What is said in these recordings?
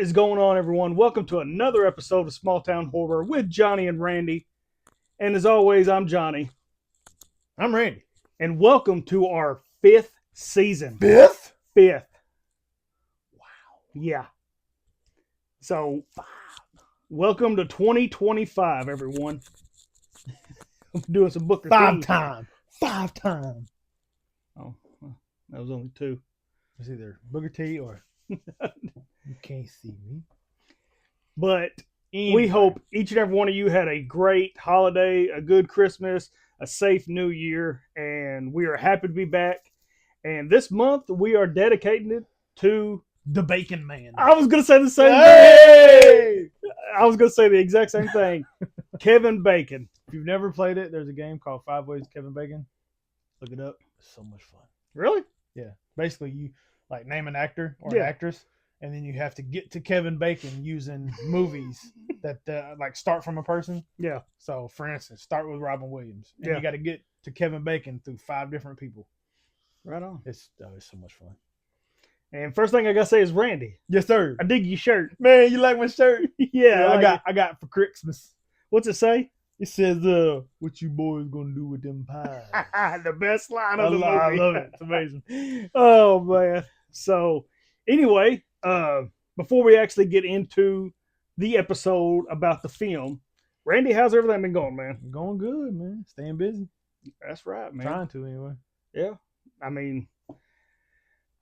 is going on, everyone? Welcome to another episode of Small Town Horror with Johnny and Randy. And as always, I'm Johnny. I'm Randy. And welcome to our fifth season. Fifth? Fifth. Wow. Yeah. So, welcome to 2025, everyone. I'm doing some Booker T. Five time. Oh, well, that was only two. It's either Booker T or you can't see me. But Anyway. we hope each and every one of you had a great holiday, a good Christmas, a safe New Year, and we are happy to be back. And this month we are dedicating it to the Bacon Man. I was going to say the same Hey! thing. I was going to say the exact same thing. Kevin Bacon. If you've never played it, there's a game called 5 Ways to Kevin Bacon. Look it up. It's so much fun. Really? Yeah. Basically, you like name an actor or Yeah. an actress, and then you have to get to Kevin Bacon using movies that like start from a person. Yeah. So, for instance, start with Robin Williams, and Yeah. you got to get to Kevin Bacon through 5 different people. Right on. It's so much fun. And first thing I got to say is Randy. Yes, sir. I dig your shirt. Man, you like my shirt? Yeah. I got it for Christmas. What's it say? It says, what you boys gonna do with them pies? The best line of the movie. I love it. It's amazing. Oh, man. So, anyway, before we actually get into the episode about the film, Randy, how's everything been going, man? Going good, man. Staying busy. That's right, man. Trying to, anyway. Yeah. I mean,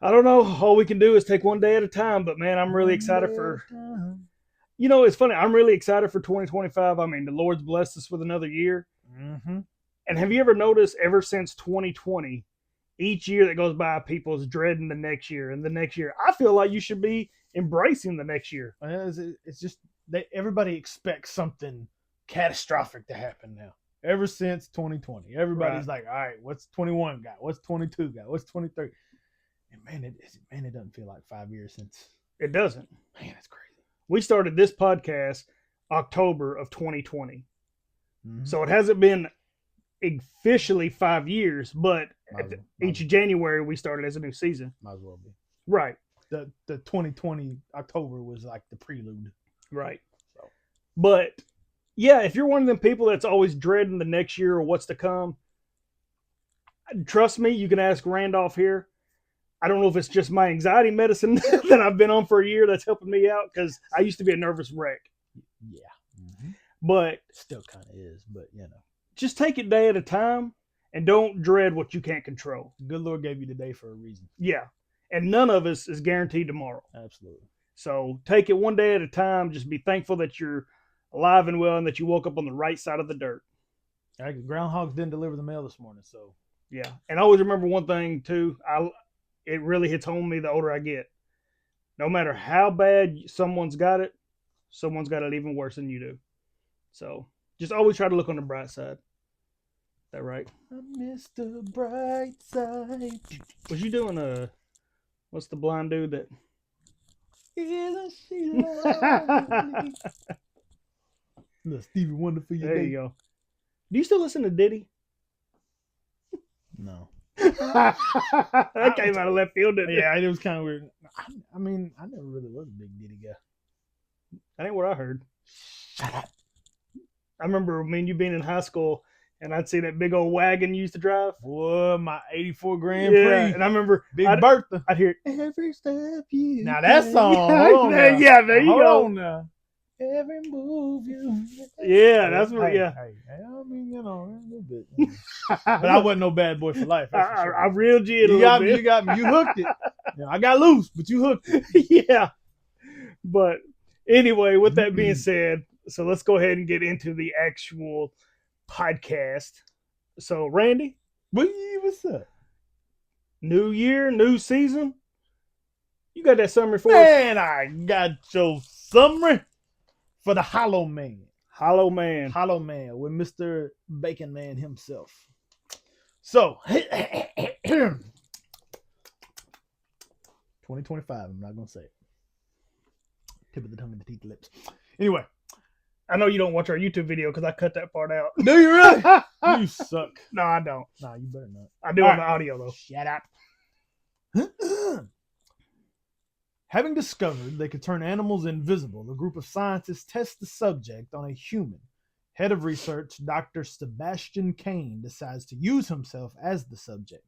I don't know. All we can do is take one day at a time, but man, I'm really excited for... You know, it's funny. I'm really excited for 2025. I mean, the Lord's blessed us with another year. Mm-hmm. And have you ever noticed ever since 2020, each year that goes by, people's dreading the next year and the next year? I feel like you should be embracing the next year. It's just that everybody expects something catastrophic to happen now. Ever since 2020, everybody's like, all right, what's 21 got? What's 22 got? What's 23? And man, it doesn't feel like 5 years since. It doesn't. Man, it's crazy. We started this podcast October of 2020. Mm-hmm. So it hasn't been officially 5 years, but each January we started as a new season. Might as well be. Right. The 2020 October was like the prelude. Right. So. But yeah, if you're one of them people that's always dreading the next year or what's to come, trust me, you can ask Randolph here. I don't know if it's just my anxiety medicine that I've been on for a year that's helping me out, because I used to be a nervous wreck. Yeah. Mm-hmm. But still kind of is, but you know. Just take it day at a time and don't dread what you can't control. The good Lord gave you the day for a reason. Yeah. And none of us is guaranteed tomorrow. Absolutely. So take it one day at a time. Just be thankful that you're alive and well and that you woke up on the right side of the dirt. Groundhogs didn't deliver the mail this morning, so. Yeah. And always remember one thing, too. It really hits home me the older I get. No matter how bad someone's got it even worse than you do. So just always try to look on the bright side. Is that right? I miss the bright side. Was you doing what's the blind dude that? Isn't she lovely? Little Stevie Wonder for you. There you go. Do you still listen to Diddy? No. That came out of left field, didn't it? Yeah, it was kind of weird. I mean, I never really was a big Diddy guy. That ain't what I heard. Shut up. I remember me and you being in high school, and I'd see that big old wagon you used to drive. Boy, my 84 Grand Prix. And I remember Big Bertha. I'd hear every step you. Now that song. Yeah, there you go. Hold on now. Every move you. Yeah, that's what. Hey, I mean, you know, a little bit. But I wasn't no bad boy for life. I reeled you in a you little got bit. Me. You got me. You hooked it. Yeah, I got loose, but you hooked it. Yeah. But anyway, with that being said, so let's go ahead and get into the actual podcast. So, Randy, what's up? New year, new season. You got that summary for us? Man, I got your summary for the Hollow Man. Hollow Man with Mr. Bacon Man himself. So, 2025, I'm not going to say it. Tip of the tongue and the teeth, the lips. Anyway. I know you don't watch our YouTube video because I cut that part out. Do you really? You suck. No, I don't. Nah, you better not. I do on the audio, though. Shut up. Having discovered they could turn animals invisible, the group of scientists tests the subject on a human. Head of research, Dr. Sebastian Kane, decides to use himself as the subject.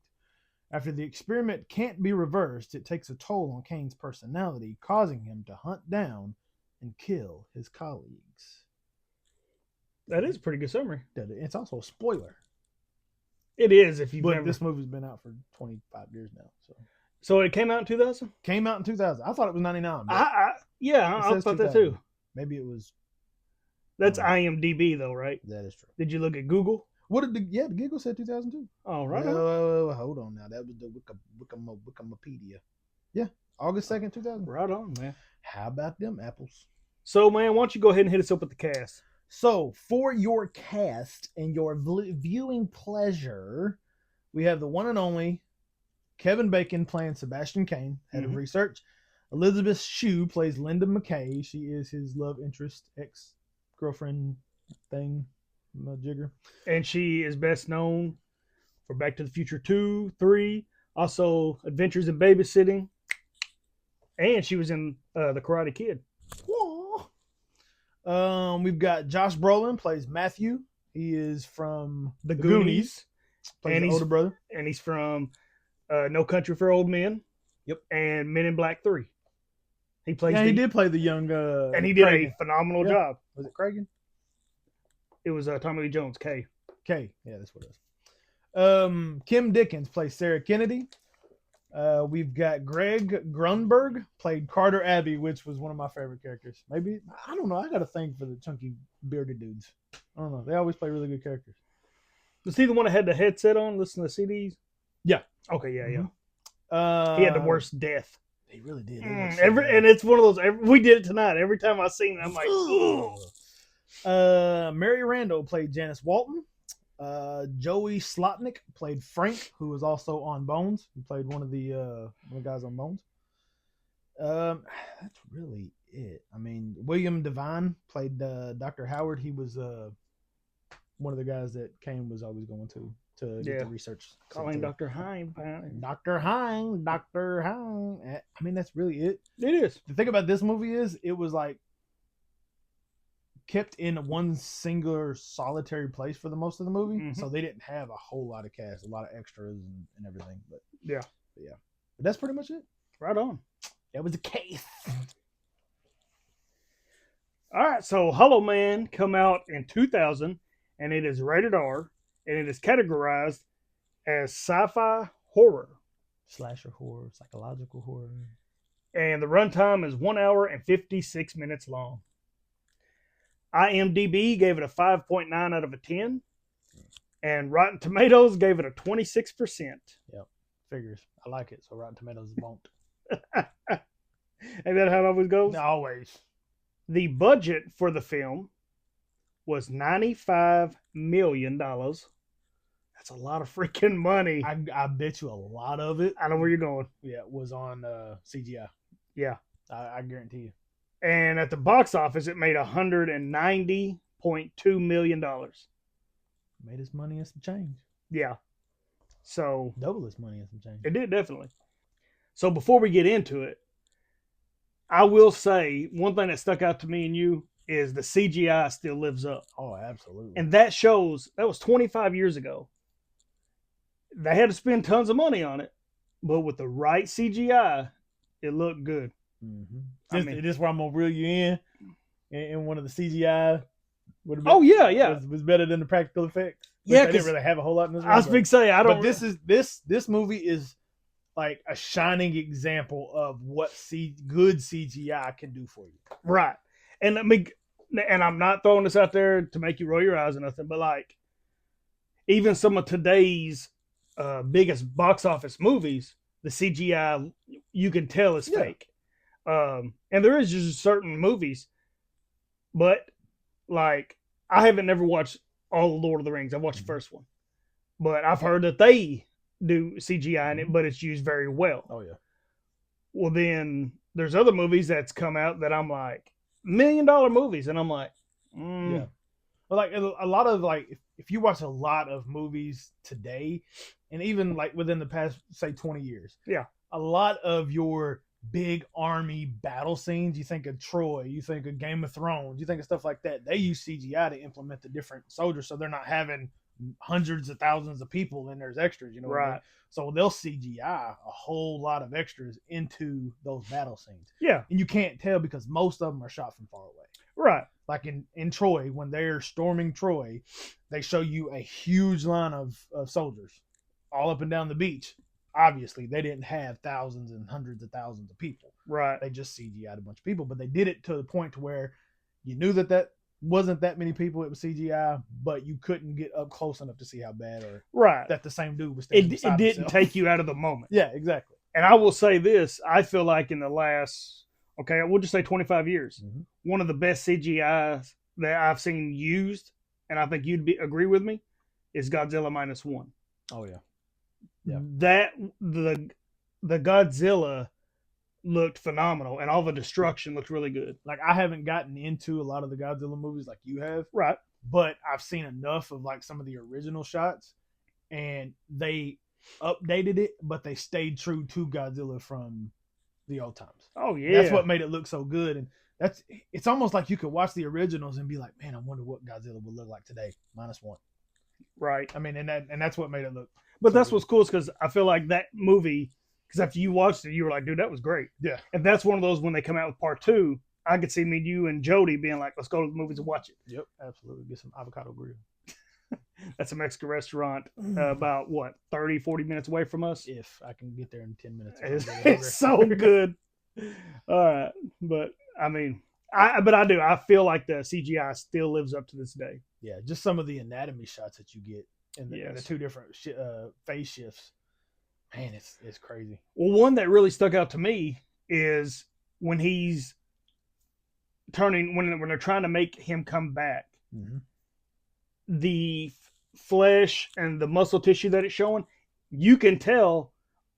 After the experiment can't be reversed, it takes a toll on Kane's personality, causing him to hunt down and kill his colleagues. That is a pretty good summary. It's also a spoiler. It is if you've But never. this movie's been out for 25 years now. So it came out in 2000. Came out in 2000. I thought it was 99. but I says thought that 2000. too. Maybe it was. That's IMDb though, right? That is true. Did you look at Google? What did the Giggle said 2002. Oh, right. Well, hold on now. That was the Wikipedia. Yeah, August 2nd, 2000. Right on, man. How about them apples? So, man, why don't you go ahead and hit us up with the cast? So, for your cast and your viewing pleasure, we have the one and only Kevin Bacon playing Sebastian Kane, head of research. Elizabeth Shue plays Linda McKay. She is his love interest, ex-girlfriend thing, jigger. And she is best known for Back to the Future 2, 3, also Adventures in Babysitting. And she was in The Karate Kid. We've got Josh Brolin plays Matthew. He is from The Goonies. Plays And the he's older brother. And he's from No Country for Old Men. Yep. And Men in Black 3. He plays. Yeah, he did play the young. And he did Kragan. a phenomenal job. Was it Kragan? It was Tommy Lee Jones, K. K. Yeah, that's what it is. Kim Dickens plays Sarah Kennedy. We've got Greg Grunberg played Carter Abbey, which was one of my favorite characters. Maybe, I don't know. I got a thing for the chunky bearded dudes. I don't know. They always play really good characters. Was he the one that had the headset on, listening to CDs? Yeah. Okay, yeah, yeah. Mm-hmm. He had the worst death. He really did. And it's one of those. We did it tonight. Every time I seen it, I'm like, ugh. Mary Randall played Janice Walton. Joey Slotnick played Frank, who was also on Bones. He played one of the guys on Bones. That's really it. I mean, William Devine played Dr. Howard. He was one of the guys that Kane was always going to get the research. Calling Dr. Hine. Dr. Hine. Dr. Hine. I mean, that's really it. It is. The thing about this movie is it was like kept in one singular solitary place for the most of the movie. So they didn't have a whole lot of cast, a lot of extras and everything. But yeah. But that's pretty much it. Right on. That was the case. All right, so Hollow Man come out in 2000, and it is rated R, and it is categorized as sci-fi horror. Slasher horror, psychological horror. And the runtime is 1 hour and 56 minutes long. IMDb gave it a 5.9 out of a 10. And Rotten Tomatoes gave it a 26%. Yep. Figures. I like it. So Rotten Tomatoes won't. Ain't that how it always goes? Always. The budget for the film was $95 million. That's a lot of freaking money. I bet you a lot of it. I know where you're going. Yeah, was on CGI. Yeah. I guarantee you. And at the box office, it made $190.2 million. Made his money and some change. Yeah. So. Double his money and some change. It did, definitely. So before we get into it, I will say one thing that stuck out to me and you is the CGI still lives up. Oh, absolutely. And that shows, that was 25 years ago. They had to spend tons of money on it, but with the right CGI, it looked good. Mm-hmm. This where I'm gonna reel you in one of the CGI. Was better than the practical effects. Yeah, they didn't really have a whole lot in this. I was big say I don't. But this movie is like a shining example of what good CGI can do for you. Right, and I'm not throwing this out there to make you roll your eyes or nothing, but like even some of today's biggest box office movies, the CGI you can tell is fake. And there is just certain movies, but like I haven't never watched all of Lord of the Rings. I've watched the first one, but I've heard that they do CGI in it, but it's used very well. Oh yeah. Well, then there's other movies that's come out that I'm like $1 million movies, and I'm like, yeah. But like a lot of like if you watch a lot of movies today, and even like within the past say 20 years, yeah, a lot of your big army battle scenes, you think of Troy, you think of Game of Thrones, you think of stuff like that. They use CGI to implement the different soldiers, so they're not having hundreds of thousands of people and there's extras. You know what I mean? Right. So they'll CGI a whole lot of extras into those battle scenes, Yeah. and you can't tell because most of them are shot from far away. Right. Like in Troy, when they're storming Troy, they show you a huge line of soldiers all up and down the beach. Obviously, they didn't have thousands and hundreds of thousands of people. Right. They just CGI'd a bunch of people, but they did it to the point to where you knew that wasn't that many people. It was CGI, but you couldn't get up close enough to see how bad or Right. that the same dude was standing It beside didn't himself. take you out of the moment. Yeah, exactly. And I will say this: I feel like in the last, okay, we'll just say 25 years, one of the best CGIs that I've seen used, and I think agree with me, is Godzilla -1. Oh yeah. Yeah. That the Godzilla looked phenomenal, and all the destruction looked really good. Like I haven't gotten into a lot of the Godzilla movies like you have, Right. but I've seen enough of like some of the original shots, and they updated it, but they stayed true to Godzilla from the old times. Oh yeah. That's what made it look so good, and it's almost like you could watch the originals and be like, man, I wonder what Godzilla would look like today, -1. Right. I mean, and that's what made it look. But so that's good. what's cool, is because I feel like that movie, because after you watched it, you were like, dude, that was great. Yeah. And that's one of those, when they come out with part 2, I could see me, you, and Jody being like, let's go to the movies and watch it. Yep, absolutely. Get some avocado grill. That's a Mexican restaurant about, what, 30, 40 minutes away from us? If I can get there in 10 minutes. It's so good. All right. But, I mean, I do. I feel like the CGI still lives up to this day. Yeah, just some of the anatomy shots that you get in the Yes. two different phase shifts. Man, it's crazy. Well, one that really stuck out to me is when he's turning, when they're trying to make him come back, the flesh and the muscle tissue that it's showing, you can tell,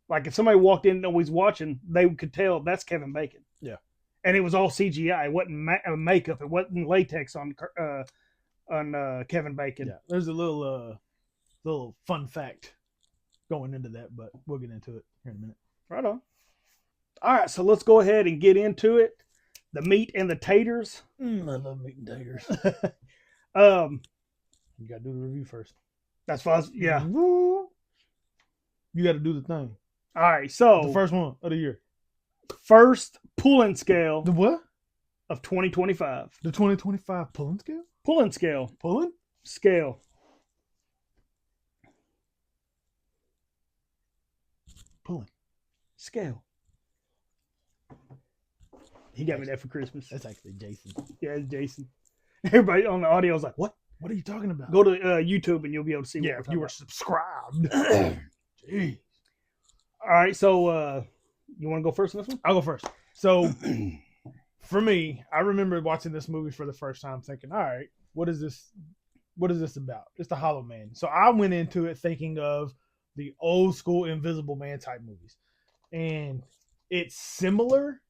like if somebody walked in and was watching, they could tell that's Kevin Bacon. Yeah. And it was all CGI. It wasn't makeup. It wasn't latex on Kevin Bacon. Yeah, there's a little fun fact going into that, but we'll get into it here in a minute. Right on. All right, so let's go ahead and get into it. The meat and the taters. I love meat and taters. You got to do the review first. That's fine. Yeah. You got to do the thing. All right, so The first one of the year. first pulling scale The what? of 2025. The 2025 pulling scale? Pulling scale. Pulling? Scale. Pulling. Scale. He got me that for Christmas. That's actually Jason. Yeah, it's Jason. Everybody on the audio was like, what? What are you talking about? Go to YouTube and you'll be able to see yeah, what if you were subscribed. Jeez. All right, so you want to go first on this one? I'll go first. So, for me, I remember watching this movie for the first time thinking, all right, what is this about? It's the Hollow Man. So I went into it thinking of the old school Invisible Man type movies. And it's similar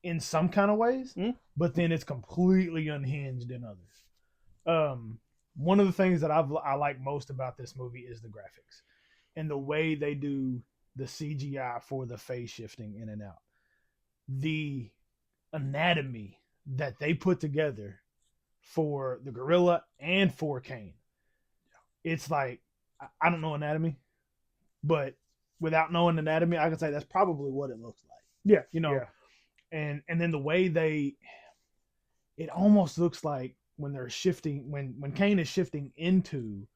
in some kind of ways, but then it's completely unhinged in others. One of the things that I like most about this movie is the graphics and the way they do the CGI for the phase shifting in and out. The anatomy that they put together for the gorilla and for Kane. It's like, I don't know anatomy, but without knowing anatomy, I can say that's probably what it looks like. Yeah. You know, yeah. And then the way it almost looks like when they're shifting, when Kane is shifting into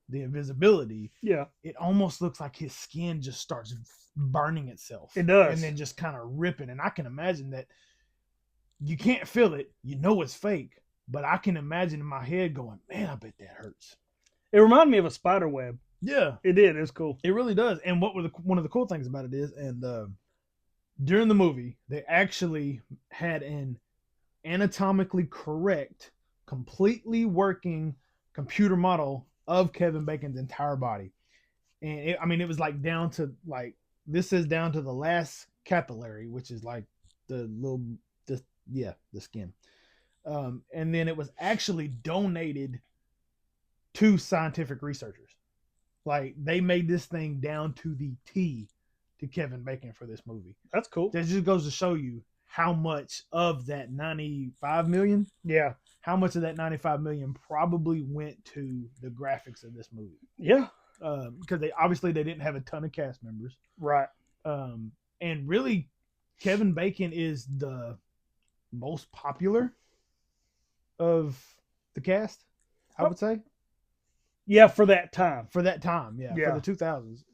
the invisibility, yeah, it almost looks like his skin just starts burning itself. It does. And then just kind of ripping. And I can imagine that you can't feel it. You know it's fake. But I can imagine in my head going, man, I bet that hurts. It reminded me of a spider web. Yeah. It did. It's cool. It really does. And one of the cool things about it is, and during the movie, they actually had an anatomically correct, completely working computer model of Kevin Bacon's entire body. And it was like down to this is down to the last capillary, which is like the skin. And then it was actually donated to scientific researchers. Like they made this thing down to the T to Kevin Bacon for this movie. That's cool. That just goes to show you how much of that 95 million, Yeah. how much of that 95 million probably went to the graphics of this movie. Yeah. Because they didn't have a ton of cast members. Right. And really, Kevin Bacon is the most popular of the cast, I would say. Yeah, for that time. For that time, yeah. Yeah. For the 2000s.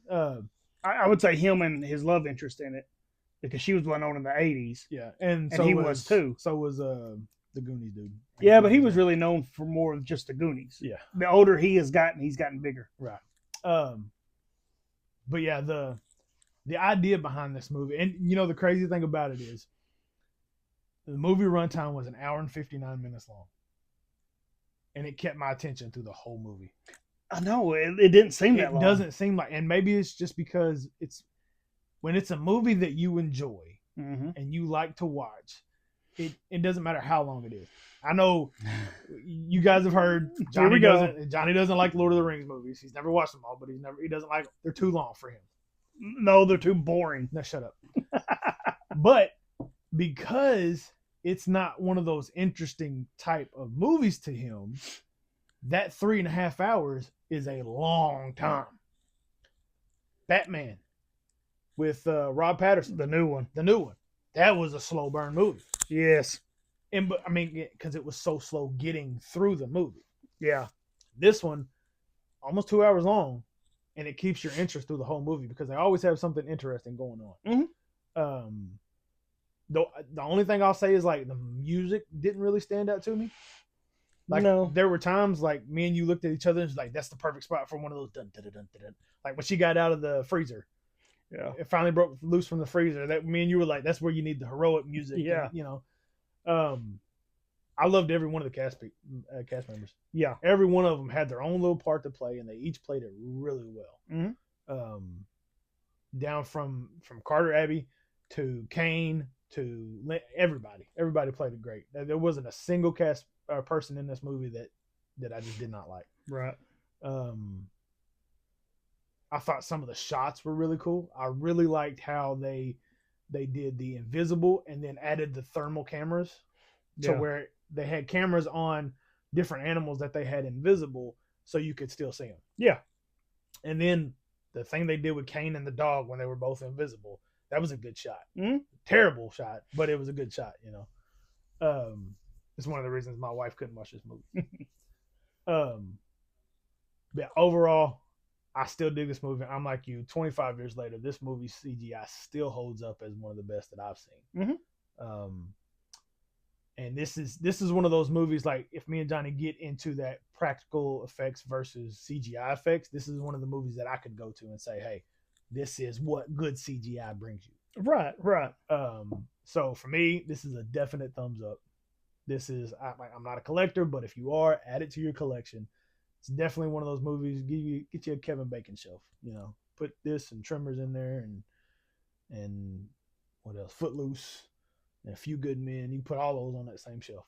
I would say him and his love interest in it, because she was well known in the 80s. Yeah, and he was too. So was the Goonies dude. Yeah, but he was really known for more than just the Goonies. Yeah. The older he has gotten, he's gotten bigger. Right. But yeah, the idea behind this movie, and you know the crazy thing about it is, the movie runtime was 1 hour and 59 minutes long, and it kept my attention through the whole movie. I know it didn't seem that long. It doesn't seem like, and maybe it's just because when it's a movie that you enjoy and you like to watch, it doesn't matter how long it is. I know you guys have heard Johnny doesn't like Lord of the Rings movies. He's never watched them all, but he doesn't like them. They're too long for him. No, they're too boring. No, shut up. But because it's not one of those interesting type of movies to him, that 3.5 hours is a long time. Batman with Rob Patterson, The new one. That was a slow burn movie. Yes. But I mean, because it was so slow getting through the movie. Yeah. This one, almost 2 hours long, and it keeps your interest through the whole movie because they always have something interesting going on. The only thing I'll say is like the music didn't really stand out to me. Like there were times like me and you looked at each other and was like, that's the perfect spot for one of those dun, dun, dun, dun, dun. Like when she got out of the freezer. Yeah. It finally broke loose from the freezer. That me and you were like, that's where you need the heroic music. Yeah. And, you know. I loved every one of the cast members. Yeah. Every one of them had their own little part to play, and they each played it really well. Down from Carter Abbey to Kane to everybody. Everybody played it great. There wasn't a single cast person in this movie that I just did not like. Right. I thought some of the shots were really cool. I really liked how they did the invisible and then added the thermal cameras to where they had cameras on different animals that they had invisible so you could still see them. Yeah. And then the thing they did with Kane and the dog when they were both invisible, that was a good shot. Mm-hmm. Terrible shot, but it was a good shot, you know. It's one of the reasons my wife couldn't watch this movie. But overall, I still dig this movie. I'm like you, 25 years later, this movie CGI still holds up as one of the best that I've seen. Mm-hmm. And this is one of those movies, like if me and Johnny get into that practical effects versus CGI effects, this is one of the movies that I could go to and say, hey, this is what good CGI brings you. Right. So for me, this is a definite thumbs up. This is, I'm not a collector, but if you are, add it to your collection. It's definitely one of those movies. Get you a Kevin Bacon shelf. You know, put this and Tremors in there, and what else? Footloose, and A Few Good Men. You can put all those on that same shelf.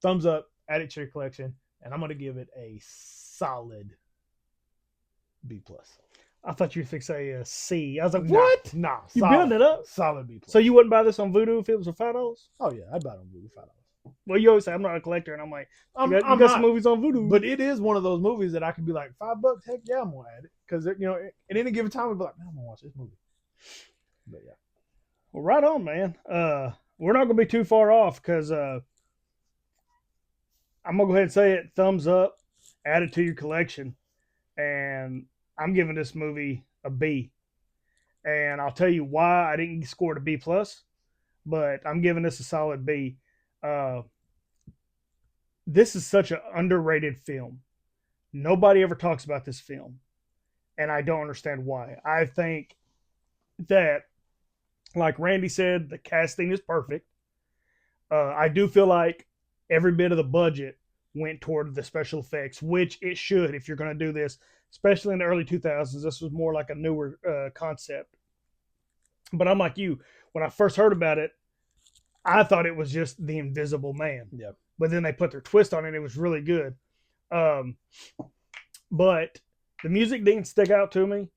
Thumbs up. Add it to your collection, and I'm gonna give it a solid B+. I thought you would say a C. I was like, what? Nah, you building it up? Solid B+. So you wouldn't buy this on Vudu if it was for $5? Oh yeah, I'd buy it on Vudu $5. Well, you always say I'm not a collector, and I'm like, you got some movies on Vudu. But it is one of those movies that I could be like, $5, heck yeah, I'm gonna add it. Because you know, at any given time, I'd be like, man, I'm gonna watch this movie. But yeah. Well, right on, man. We're not gonna be too far off because I'm gonna go ahead and say it. Thumbs up. Add it to your collection, and I'm giving this movie a B. And I'll tell you why I didn't score it a B+, but I'm giving this a solid B. This is such an underrated film. Nobody ever talks about this film, and I don't understand why. I think that, like Randy said, the casting is perfect. I do feel like every bit of the budget went toward the special effects, which it should if you're going to do this, especially in the early 2000s. This was more like a newer concept. But I'm like you. When I first heard about it, I thought it was just the Invisible Man. Yeah. But then they put their twist on it. It was really good. But the music didn't stick out to me.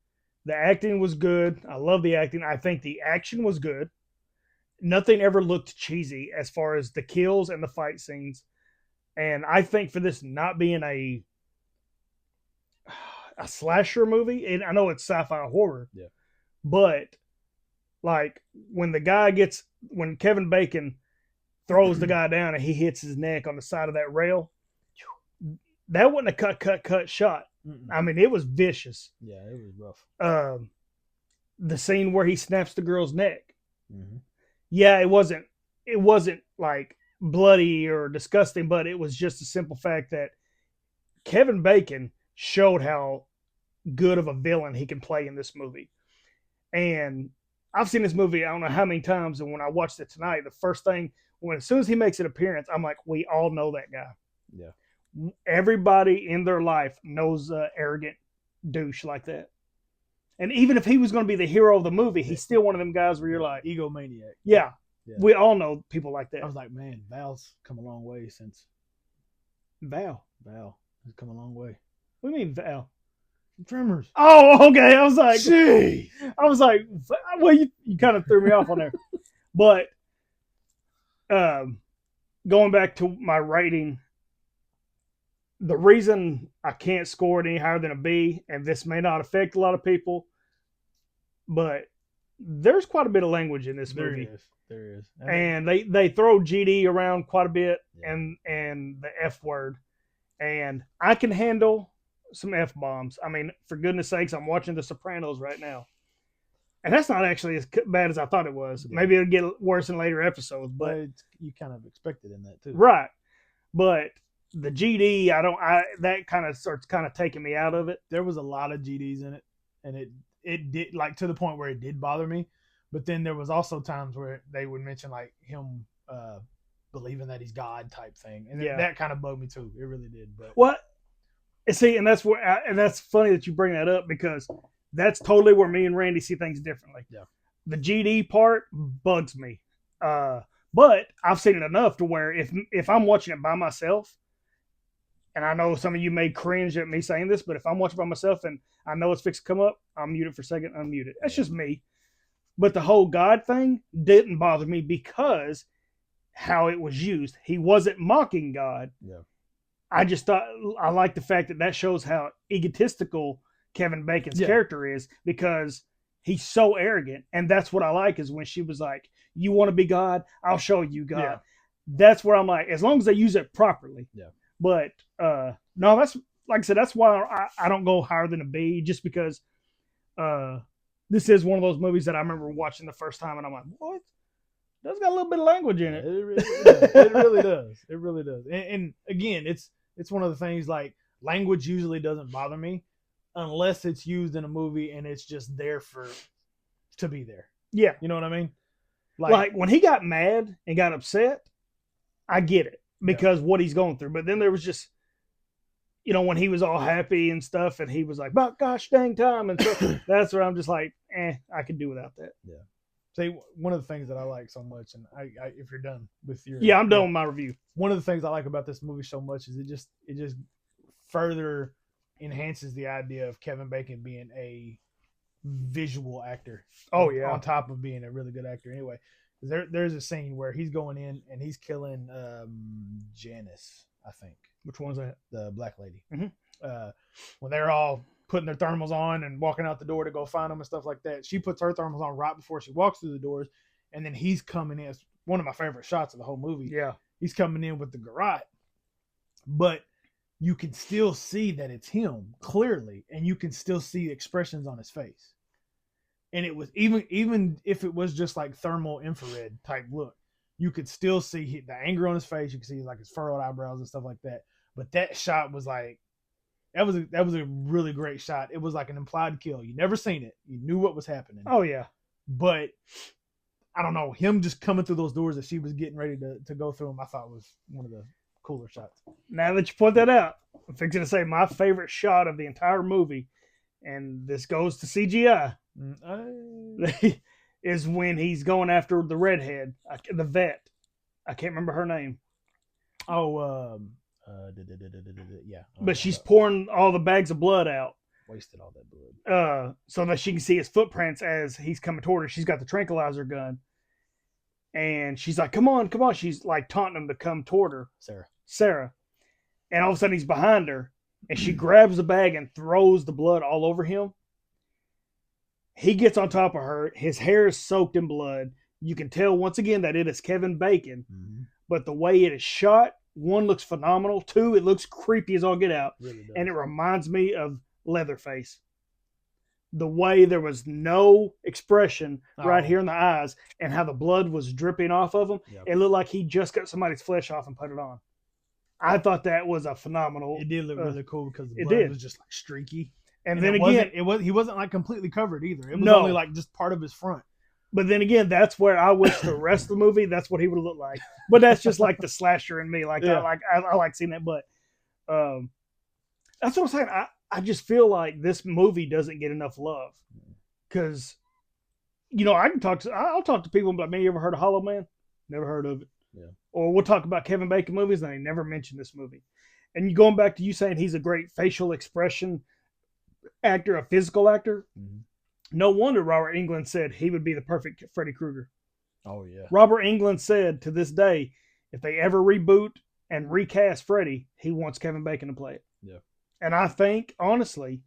The acting was good. I love the acting. I think the action was good. Nothing ever looked cheesy as far as the kills and the fight scenes. And I think for this not being a slasher movie, and I know it's sci-fi horror, Yeah. but like when Kevin Bacon throws the guy down and he hits his neck on the side of that rail, that wasn't a cut shot. Mm-mm. I mean, it was vicious. Yeah, it was rough. The scene where he snaps the girl's neck. Mm-hmm. Yeah, it wasn't like bloody or disgusting, but it was just a simple fact that Kevin Bacon showed how good of a villain he can play in this movie. And I've seen this movie I don't know how many times, and when I watched it tonight, the first thing as soon as he makes an appearance, I'm like, we all know that guy. Yeah. Everybody in their life knows an arrogant douche like that. And even if he was going to be the hero of the movie, he's still one of them guys where you're like, egomaniac. yeah, Yeah. we all know people like that. I was like, man, Val's come a long way since Val has come a long way. What do you mean Val? Tremors. Oh, okay. I was like, Gee. Well, you kind of threw me off on there. But going back to my rating, the reason I can't score it any higher than a B, and this may not affect a lot of people, but there's quite a bit of language in this movie. There is. And they throw GD around quite a bit, Yeah. and the F word. And I can handle some F bombs. I mean, for goodness sakes, I'm watching The Sopranos right now. And that's not actually as bad as I thought it was. Yeah. Maybe it'll get worse in later episodes, but you kind of expected in that too. right. But the GD, that kind of starts kind of taking me out of it. There was a lot of GDs in it, and it did, like, to the point where it did bother me. But then there was also times where they would mention like him believing that he's God type thing, and that kind of bugged me too. It really did. But what? See, and that's funny that you bring that up, because that's totally where me and Randy see things differently. Yeah. The GD part bugs me, but I've seen it enough to where if I'm watching it by myself, and I know some of you may cringe at me saying this, but if I'm watching by myself and I know it's fixed to come up, I'll mute it for a second, unmute it. That's just me. But the whole God thing didn't bother me because how it was used. He wasn't mocking God. Yeah. I just thought I like the fact that shows how egotistical Kevin Bacon's character is, because he's so arrogant. And that's what I like, is when she was like, you want to be God? I'll show you God. Yeah. That's where I'm like, as long as they use it properly. Yeah. But no, that's, like I said, that's why I don't go higher than a B, just because this is one of those movies that I remember watching the first time and I'm like, what? That's got a little bit of language in it. It really does. It really does. It really does. And again, it's one of the things, like, language usually doesn't bother me unless it's used in a movie and it's just there to be there. Yeah. You know what I mean? Like when he got mad and got upset, I get it, because what he's going through. But then there was just, when he was all happy and stuff and he was like, about gosh dang time. And so that's where I'm just like, I could do without that. Yeah. See, one of the things that I like so much, and I if you're done with your... Yeah, I'm done with my review. One of the things I like about this movie so much is it just further enhances the idea of Kevin Bacon being a visual actor. Oh, yeah. On top of being a really good actor anyway. There's a scene where he's going in and he's killing Janice, I think. Which one's that? The black lady. Mm-hmm. When they're all putting their thermals on and walking out the door to go find them and stuff like that, she puts her thermals on right before she walks through the doors, and then he's coming in. It's one of my favorite shots of the whole movie. Yeah. He's coming in with the garrote, but you can still see that it's him clearly, and you can still see expressions on his face. And it was even if it was just like thermal infrared type look, you could still see the anger on his face. You could see like his furrowed eyebrows and stuff like that. But that shot was like, that was a really great shot. It was like an implied kill. You never seen it. You knew what was happening. Oh yeah. But I don't know, him just coming through those doors that she was getting ready to go through them, I thought was one of the cooler shots. Now that you point that out, I'm fixing to say my favorite shot of the entire movie, and this goes to CGI, is when he's going after the redhead, the vet. I can't remember her name. Oh, yeah. But she's pouring all the bags of blood out. wasted all that blood. So that she can see his footprints as he's coming toward her. She's got the tranquilizer gun, and she's like, "Come on, come on!" She's like taunting him to come toward her, Sarah. And all of a sudden, he's behind her, and she grabs the bag and throws the blood all over him. He gets on top of her. His hair is soaked in blood. You can tell once again that it is Kevin Bacon, but the way it is shot, one, looks phenomenal. Two, it looks creepy as all get out, Really does. and it reminds me of Leatherface. The way there was no expression right here in the eyes, and how the blood was dripping off of him, it looked like he just got somebody's flesh off and put it on. I thought that was a phenomenal. It did look really cool because the blood was just like streaky. And then again, he wasn't like completely covered either. It was only like just part of his front. But then again, that's where I wish the rest of the movie, that's what he would have looked like. But that's just like the slasher in me. Like I like seeing that. But that's what I'm saying. I just feel like this movie doesn't get enough love because, I'll talk to people like, man, you ever heard of Hollow Man? Never heard of it. Yeah. Or we'll talk about Kevin Bacon movies and they never mention this movie. And going back to you saying he's a great facial expression actor, a physical actor. No wonder Robert Englund said he would be the perfect Freddy Krueger. Oh, yeah. Robert Englund said to this day, if they ever reboot and recast Freddy, he wants Kevin Bacon to play it. Yeah. And I think, honestly,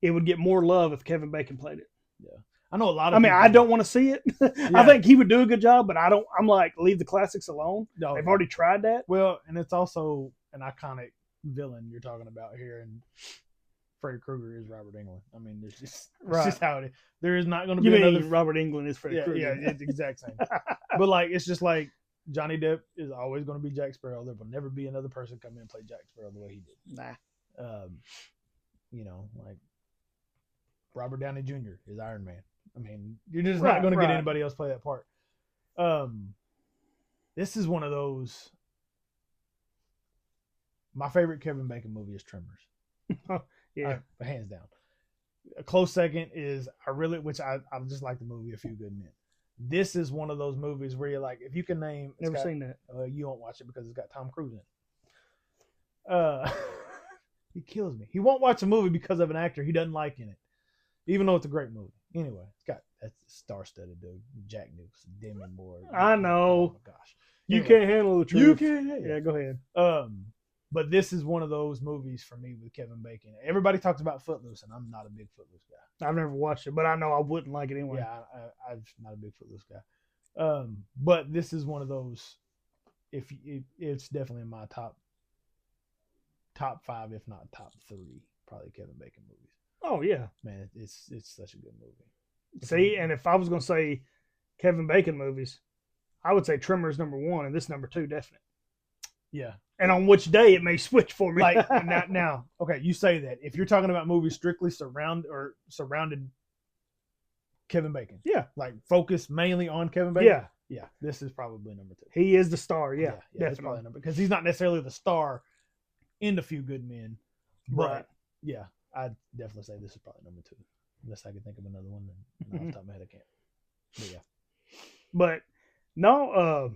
it would get more love if Kevin Bacon played it. Yeah. I know a lot of I don't want to see it. I think he would do a good job, but I'm like, leave the classics alone. No, they've already tried that. Well, and it's also an iconic villain you're talking about here, and Freddy Krueger is Robert Englund. I mean, it's just how it is. There is not going to be another. Robert Englund is Freddy Krueger. Yeah, it's the exact same. But like, it's just like Johnny Depp is always going to be Jack Sparrow. There will never be another person come in and play Jack Sparrow the way he did. Nah. Like Robert Downey Jr. is Iron Man. I mean, you're just not going to get anybody else play that part. This is one of those. My favorite Kevin Bacon movie is Tremors. Hands down. A close second is I just like the movie A Few Good Men. This is one of those movies where you're like, if you can name, never seen that. You won't watch it because it's got Tom Cruise in it. He kills me. He won't watch a movie because of an actor he doesn't like in it, even though it's a great movie. Anyway, that's star-studded, dude. Jack Nicholson, Demi Moore. I know. Oh my gosh, you can't handle the truth. You can't. Yeah, go ahead. But this is one of those movies for me with Kevin Bacon. Everybody talks about Footloose, and I'm not a big Footloose guy. I've never watched it, but I know I wouldn't like it anyway. Yeah, I'm not a big Footloose guy. But this is one of those. It's definitely in my top 5, if not top 3, probably Kevin Bacon movies. Oh yeah, man, it's such a good movie. See, and if I was going to say Kevin Bacon movies, I would say Tremors number 1 and this number 2 definite. Yeah. And on which day it may switch for me. Like now, okay, you say that. If you're talking about movies strictly surrounded Kevin Bacon. Yeah. Like focused mainly on Kevin Bacon. Yeah. Yeah. This is probably number 2. He is the star, yeah definitely. Probably number, because he's not necessarily the star in A Few Good Men. But yeah, I'd definitely say this is probably number 2. Unless I can think of another one, then off the top of my head I can't. But yeah. But no,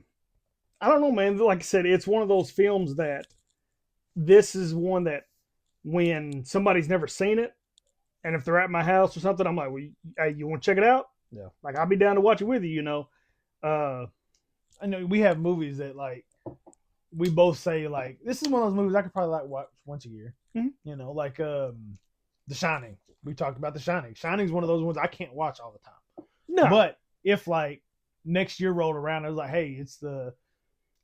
I don't know, man. Like I said, it's one of those films that this is one that when somebody's never seen it, and if they're at my house or something, I'm like, well, hey, you want to check it out? Yeah. Like, I'll be down to watch it with you, I know we have movies that, like, we both say, like, this is one of those movies I could probably, like, watch once a year. Mm-hmm. Like The Shining. We talked about The Shining. Shining's one of those ones I can't watch all the time. No. But if, like, next year rolled around, I was like, hey, it's the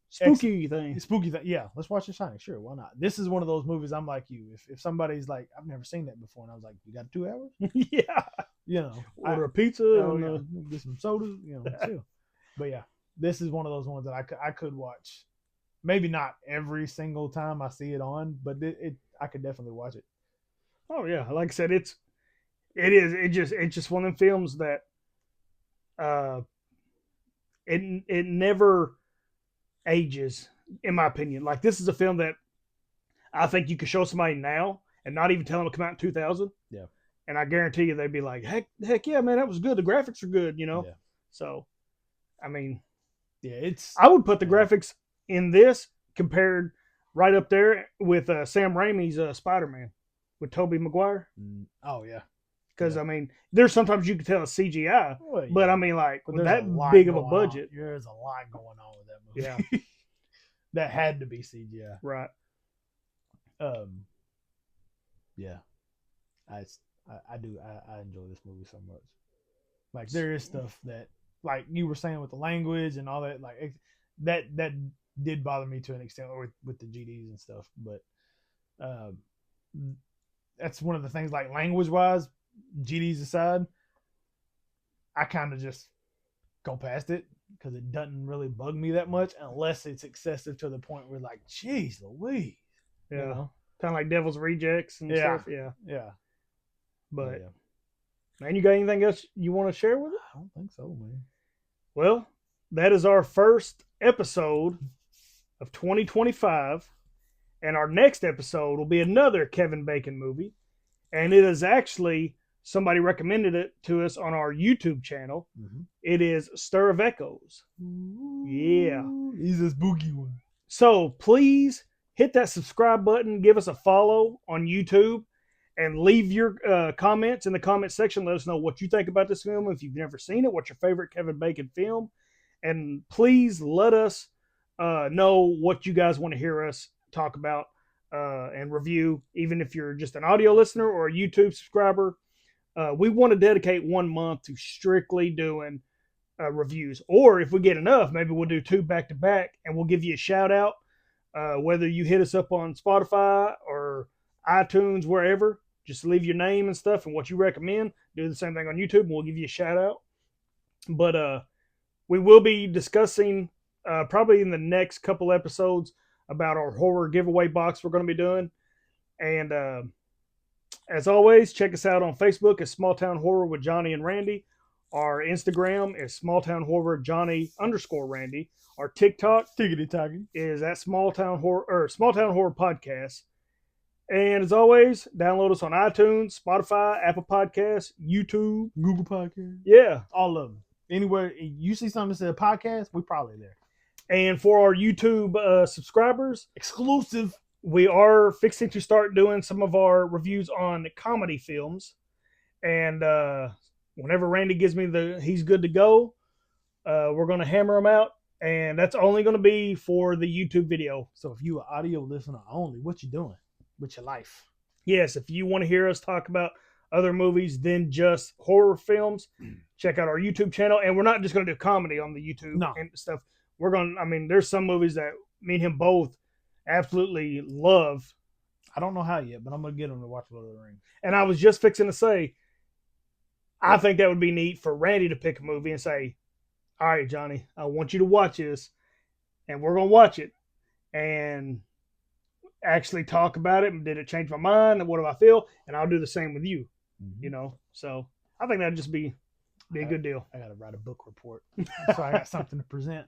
spooky thing. Yeah, let's watch The Shining. Sure, why not? This is one of those movies I'm like you. If somebody's like, I've never seen that before, and I was like, you got 2 hours? Yeah. Order a pizza and get some sodas, chill. But yeah, this is one of those ones that I could watch. Maybe not every single time I see it on, but I could definitely watch it. Oh yeah, like I said, it's just one of them films that it never ages, in my opinion. Like, this is a film that I think you could show somebody now and not even tell them to come out in 2000. Yeah. And I guarantee you they'd be like, heck yeah, man, that was good. The graphics are good, Yeah. So, I mean, yeah, I would put the graphics in this compared right up there with Sam Raimi's Spider-Man. with Tobey Maguire. Oh yeah. Because Yeah. I mean, there's sometimes you can tell it's CGI, Well, yeah. but I mean, like But with there's a that lot big of a going budget, on. There's a lot going on with that movie. yeah, That had to be CGI. right, Yeah. I enjoy this movie so much. Like there is stuff that, like you were saying with the language and all that, like that did bother me to an extent with the GDs and stuff. But um, that's one of the things. Like language wise, GDs aside, I kind of just go past it because it doesn't really bug me that much unless it's excessive to the point where like, geez, Louise, yeah, you know? kind of like Devil's Rejects and Yeah. stuff, yeah. Yeah. But yeah. man, you got anything else you want to share with it? I don't think so, man. Well, that is our first episode of 2025, and our next episode will be another Kevin Bacon movie, and it is actually somebody recommended it to us on our YouTube channel. Mm-hmm. It is Stir of Echoes. Yeah. He's a spooky one. So please hit that subscribe button, give us a follow on YouTube, and leave your comments in the comment section. Let us know what you think about this film. If you've never seen it, what's your favorite Kevin Bacon film? And please let us know what you guys want to hear us talk about and review, even if you're just an audio listener or a YouTube subscriber. We want to dedicate 1 month to strictly doing reviews. Or if we get enough, maybe we'll do 2 back to back and we'll give you a shout out. Whether you hit us up on Spotify or iTunes, wherever, just leave your name and stuff and what you recommend. Do the same thing on YouTube and we'll give you a shout out. But we will be discussing probably in the next couple episodes about our horror giveaway box we're going to be doing. And as always, check us out on Facebook as Small Town Horror with Johnny and Randy. Our Instagram is Small Town Horror Johnny_Randy. Our TikTok is at Small Town Horror Podcast. And as always, download us on iTunes, Spotify, Apple Podcasts, YouTube, Google Podcast. Yeah, all of them. Anywhere you see something that says podcast, we're probably there. And for our YouTube subscribers, exclusive, we are fixing to start doing some of our reviews on comedy films. And whenever Randy gives me he's good to go, we're going to hammer them out. And that's only going to be for the YouTube video. So if you are audio listener only, what you doing with your life? Yes, if you want to hear us talk about other movies than just horror films, check out our YouTube channel. And we're not just going to do comedy on the YouTube and stuff. We're going to, I mean, there's some movies that me and him both absolutely love. I don't know how yet, but I'm going to get him to watch Lord of the Rings. And I was just fixing to say, I think that would be neat for Randy to pick a movie and say, all right, Johnny, I want you to watch this, and we're going to watch it and actually talk about it. And did it change my mind? And what do I feel? And I'll do the same with you, you know? So I think that'd just be a good deal. I got to write a book report. So I got something to present.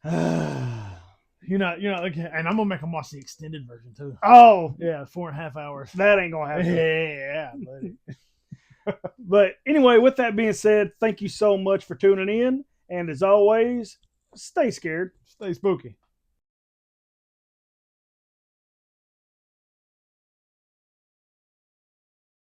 You're not looking, and I'm gonna make them watch the extended version too. Oh yeah, 4.5 hours. That ain't gonna happen. Yeah, buddy. But anyway, with that being said, thank you so much for tuning in, and as always, stay scared, stay spooky.